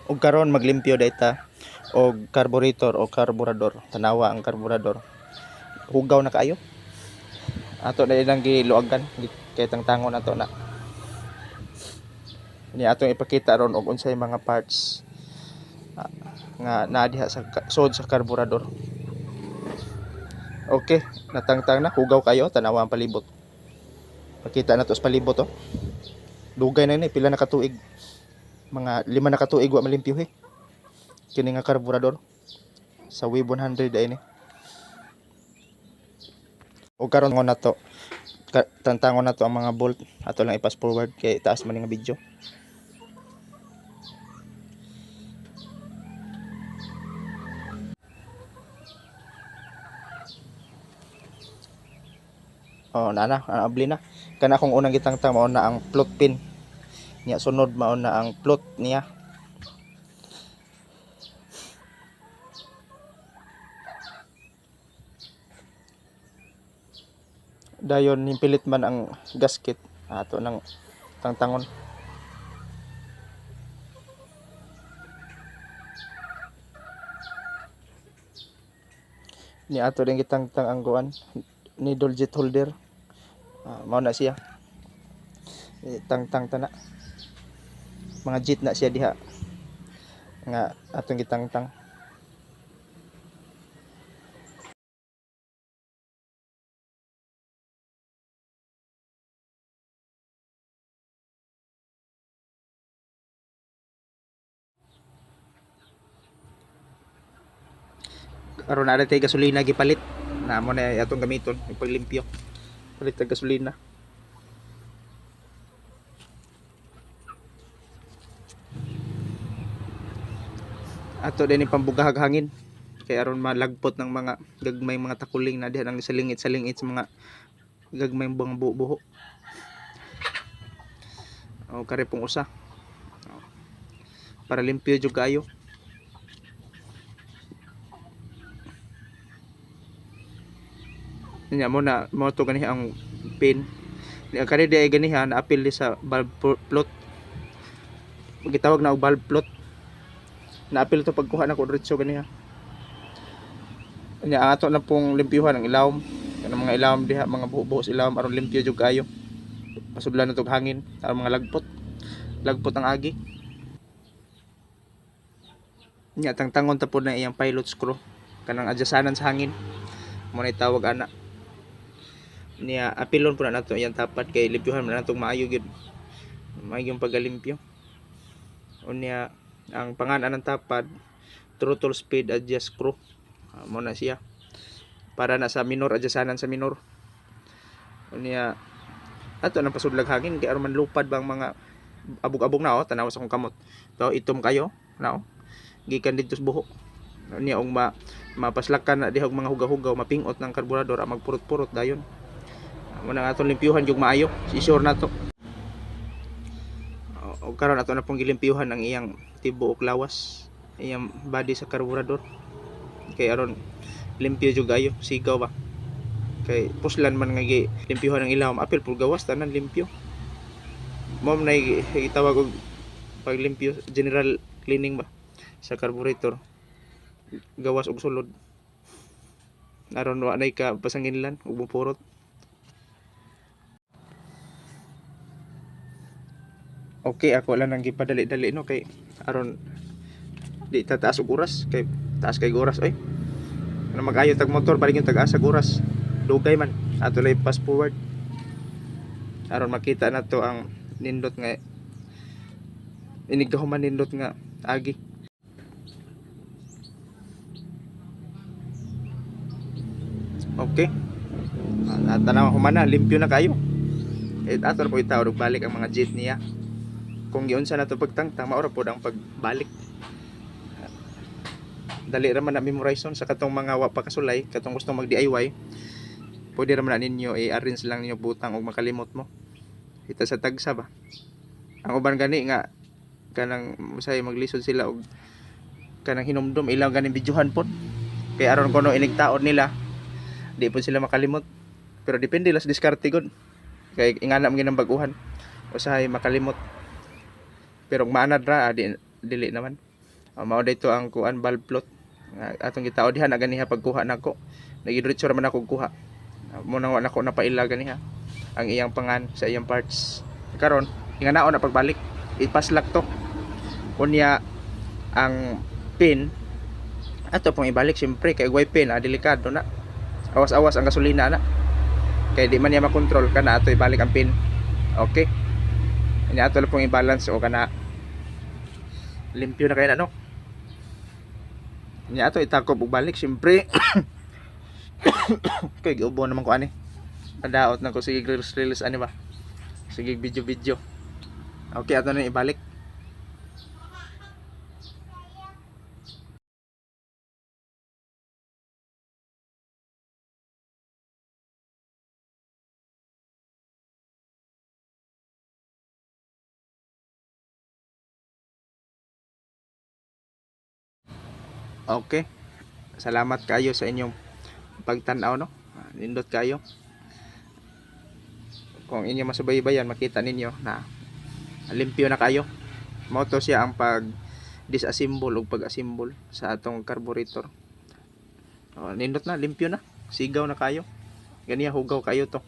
ug karon maglimpyo dayta og carburetor o carburador. Tanawa ang carburador. Hugaw na kaayo. Ato na ilang giluagan kay tangtangon ato na. Ni atong ipakita ron og unsay mga parts nga naa diha sa sod sa carburador. Okay, natangtang na, hugaw kayo, tanawa ang palibot. Pakita na to sa palibot oh. Dugay na ni pila na katuig. Mga 5 na katuig wa malimpyo he. Kini nga carburador sa Wave 100 ay ni. O karon na to, tantangon na to ang mga bolt. Ato lang i-pass forward kay taas man nga video. Oh, abli na. Kana akong unang gitangtang mao na ang float pin. Nya sunod mao na ang float niya. Dayon nimpilit man ang gasket ato nang tangtangon. Ni ato rin gitangtang ang guan needle jet holder. Mao na siya. Tangtang tana. Mga jet na siya diha nga atong gitangtang. Aron na tay gasolina gipalit. Na mo na atong gamiton paglimpyo. Palit tag gasolina. Ato din pambugahag hangin kay aron malagpot ng mga gagmay mga takuling na diha nang salingit sa mga gagmay mga buho. O kare pong usa. Para limpyo jud kayo. Nya mo na mo to ganiha ang pin. Ni kare di ay ganiha na apil sa valve float. Gitawag na og valve float. Naapil to pagkuha na ko diretso ganiha. Nya ato na pong limpyuhan ang ilawom. Kanang mga ilawom diha, mga buhos ilawom aron limpyo jud kayo. Pasudlan na tog hangin aron mga lagpot ang agi. Nya tangtangon ta pod na iyang pilot screw kanang adjasanan sa hangin. Mo na tawag ana. Niya apilon po na nato iyang tapat kay limpyuhan man natong maayo gyud. Maayo yung pagalimpyo. Unya ang pangalan ng tapad throttle speed adjust screw. Mo na siya para na sa minor adjasanan sa minor. Unya ato nang pasudlag hangin kay aron man lupad bang mga abog-abog na oh tanaw sa kong kamot. So itom kayo na oh. Gikan dito sa buhok. Unya og mapaslakan na diha og mga hugaw-hugaw mapingot ng karburador magpurot-purot dayon. Mo na atong limpyuhan jug maayo. Si-sure na to. O karon ato na pong gilimpyuhan ang iyang tibuok lawas, iyang body sa karburador. Kay aron limpyo jud ayo, sigaw ba. Kay puslan man nga limpyuhan ang ilawom, apil pul gawas tanan limpyo. Mom na itawag og paglimpyo general cleaning ba sa carburetor. Gawas og sulod. Aron wa nay ka pasanginlan ug mupurot. Okay, ako lang nang gipadali-dali no kay aron di tataas og oras kay taas kay oras oy. Ano magayo tag motor balik yung tag-asa oras. Dugay man ato lay fast forward. Aron makita na to ang nindot nga inigahuman nindot nga agi. Okay. Tanaw humana limpyo na kayo. Ato na po itawag balik ang mga jet niya. Kung giunsa na to pagtangtang maura pod ang pagbalik. Dali ra man na memorization sa katong mga wa pa kasulay, katong gusto mag DIY. Pwede ra man na ninyo i-arrange lang ninyo butang og makalimot mo. Kita sa tagsa ba. Ang uban gani nga kanang usay maglisod sila og kanang hinumdum ilaw ganing videohan pod. Kay aron kuno inigtaon nila, di pod sila makalimot. Pero depende las diskarte gud. Kay ingana man ginang baguhan. Usahay makalimot. Pero maanad ra dili naman. Mao dito ang kuan valve float nga atong gitao diha na ganiha pagkuha nako. Nagidiretso naman ako kuha. Mo nang wala nako napaila ganiha ang iyang pangan sa iyang parts. Karon inganaon na pagbalik ipaslak to. Unya ang pin ato pong ibalik siyempre kay way pin delikado na. Awas-awas ang gasolina na. Kay di man niya makontrol kana ato ibalik ang pin. Okay. Ini ato lang pong i-balance o kana limpyo na kay na no. Ini ato itakob og balik siyempre. Kay giubo naman ko ani. Padaot na ko sige release ani ba. Sige video. Okay ato na ibalik. Okay. Salamat kayo sa inyong pagtan-aw no. Nindot kayo. Kung inyo masubaybayan makita ninyo na limpyo na kayo. Mao to siya ang pag disassemble ug pag-assemble sa atong carburetor. Nindot na limpyo na. Sigaw na kayo. Ganiya hugaw kayo to.